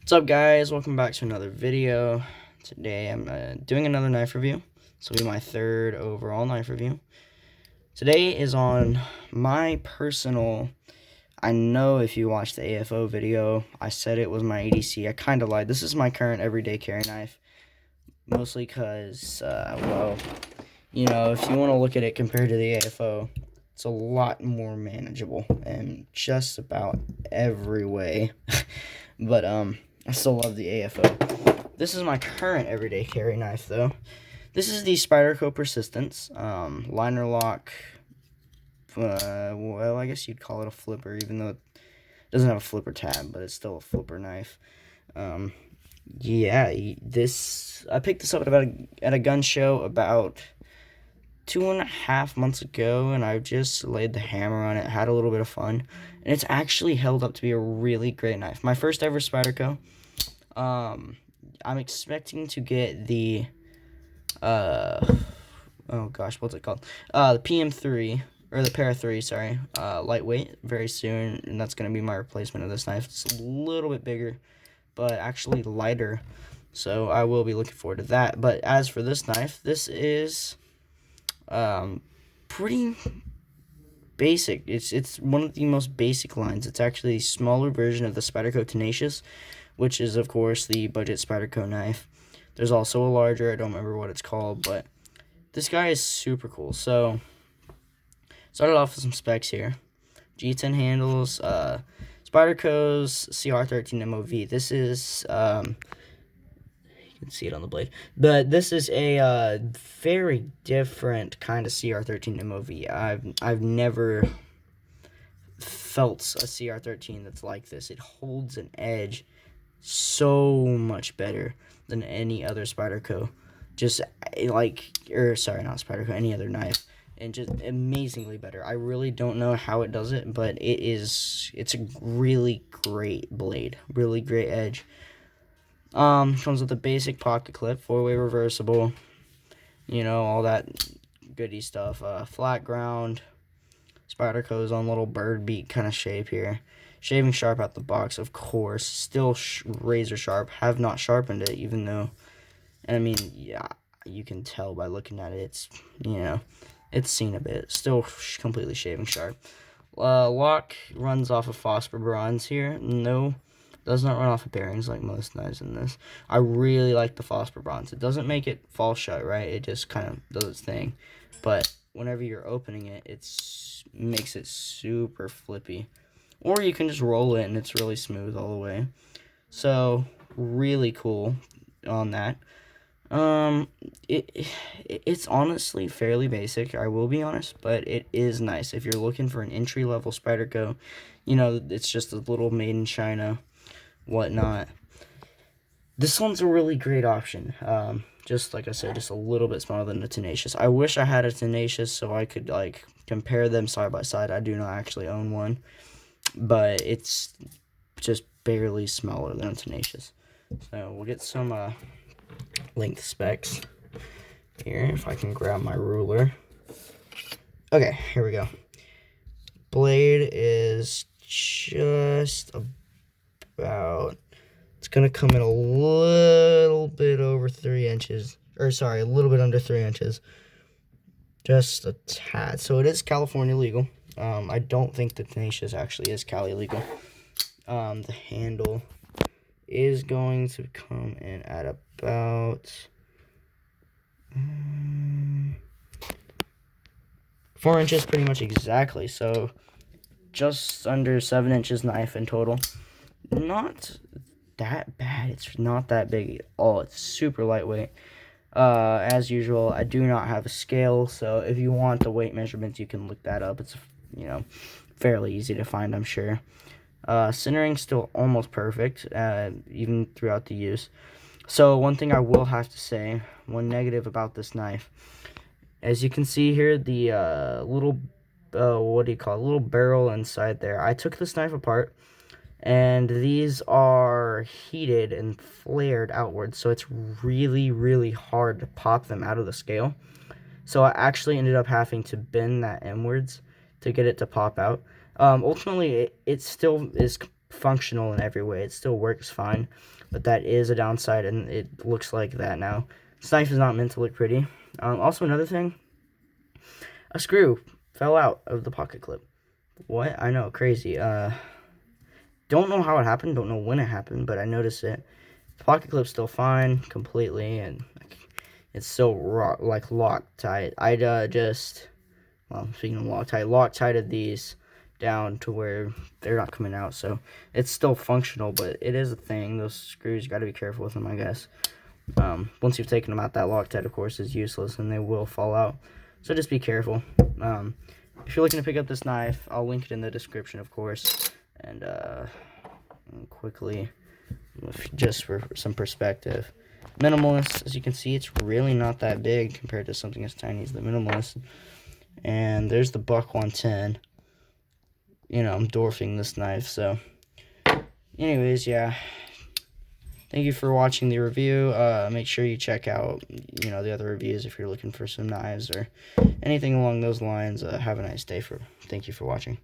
What's up, guys? Welcome back to another video. Today I'm doing another knife review. This will be my third overall knife review. Today is on my personal... I know if you watched the AFO video, I said it was my ADC. I kind of lied. This is my current everyday carry knife. Mostly because, well, you know, if you want to look at it compared to the AFO, it's a lot more manageable in just about every way. But, I still love the AFO. This is my current everyday carry knife, though. This is the Spyderco Persistence, liner lock, well, I guess you'd call it a flipper, even though it doesn't have a flipper tab, but it's still a flipper knife. Yeah, I picked this up at a gun show about 2.5 months ago, and I just laid the hammer on it, had a little bit of fun, and it's actually held up to be a really great knife. My first ever Spyderco. I'm expecting to get the, oh gosh, what's it called? The PM3, or the Para 3, sorry, lightweight, very soon, and that's going to be my replacement of this knife. It's a little bit bigger, but actually lighter, so I will be looking forward to that. But as for this knife, this is, pretty basic. It's one of the most basic lines. It's actually a smaller version of the Spyderco Tenacious, which is, of course, the budget Spyderco knife. There's also a larger, I don't remember what it's called, but this guy is super cool. So, started off with some specs here. G10 handles, Spyderco's CR13 MOV. This is, you can see it on the blade, but this is a very different kind of CR13 MOV. I've never felt a CR13 that's like this. It holds an edge so much better than any other Spyderco. Just sorry, not Spyderco, any other knife, and just amazingly better. I really don't know how it does it, but it's a really great blade, really great edge. Comes with a basic pocket clip, 4-way reversible, you know, all that goody stuff. Flat ground, Spyderco's on little bird beak kind of shape here. Shaving sharp out the box, of course. Still razor sharp. Have not sharpened it, even though, I mean, yeah, you can tell by looking at it. It's, you know, it's seen a bit. Still completely shaving sharp. Lock runs off of phosphor bronze here. No, does not run off of bearings like most knives in this. I really like the phosphor bronze. It doesn't make it fall shut, right? It just kind of does its thing. But whenever you're opening it, it makes it super flippy. Or you can just roll it and it's really smooth all the way. So, really cool on that. It's honestly fairly basic, I will be honest, but it is nice. If you're looking for an entry-level Spyderco, you know, it's just a little made in China, whatnot. This one's a really great option. Just like I said, just a little bit smaller than the Tenacious. I wish I had a Tenacious so I could, like, compare them side by side. I do not actually own one, but it's just barely smaller than a Tenacious. So we'll get some length specs here, if I can grab my ruler. Okay, here we go. Blade is just about, it's gonna come in a little bit over 3 inches, or sorry, a little bit under 3 inches, just a tad. So it is California legal. I don't think the Tenacious actually is Cali legal. The handle is going to come in at about 4 inches, pretty much exactly. So just under 7 inches knife in total. Not that bad. It's not that big at all. It's super lightweight. As usual, I do not have a scale, so if you want the weight measurements, you can look that up. It's, you know, fairly easy to find, I'm sure. Centering still almost perfect, even throughout the use. So one thing I will have to say, one negative about this knife, as you can see here, the little, little barrel inside there. I took this knife apart, and these are heated and flared outwards, so it's really, really hard to pop them out of the scale. So I actually ended up having to bend that inwards to get it to pop out. Ultimately, it still is functional in every way. It still works fine, but that is a downside, and it looks like that now. This knife is not meant to look pretty. Also, another thing, a screw fell out of the pocket clip. What? I know, crazy. Don't know how it happened, don't know when it happened, but I noticed it. The pocket clip's still fine, completely, and it's still Loctite. Well, speaking of Loctited these down to where they're not coming out, so it's still functional, but it is a thing. Those screws, you got to be careful with them, I guess. Once you've taken them out, that Loctite, of course, is useless, and they will fall out, so just be careful. If you're looking to pick up this knife, I'll link it in the description, of course, and quickly, just for some perspective, Minimalist, as you can see, it's really not that big compared to something as tiny as the Minimalist. And there's the Buck 110. You know, I'm dwarfing this knife, so anyways, yeah, thank you for watching the review. Make sure you check out, you know, the other reviews if you're looking for some knives or anything along those lines. Have a nice day. Thank you for watching.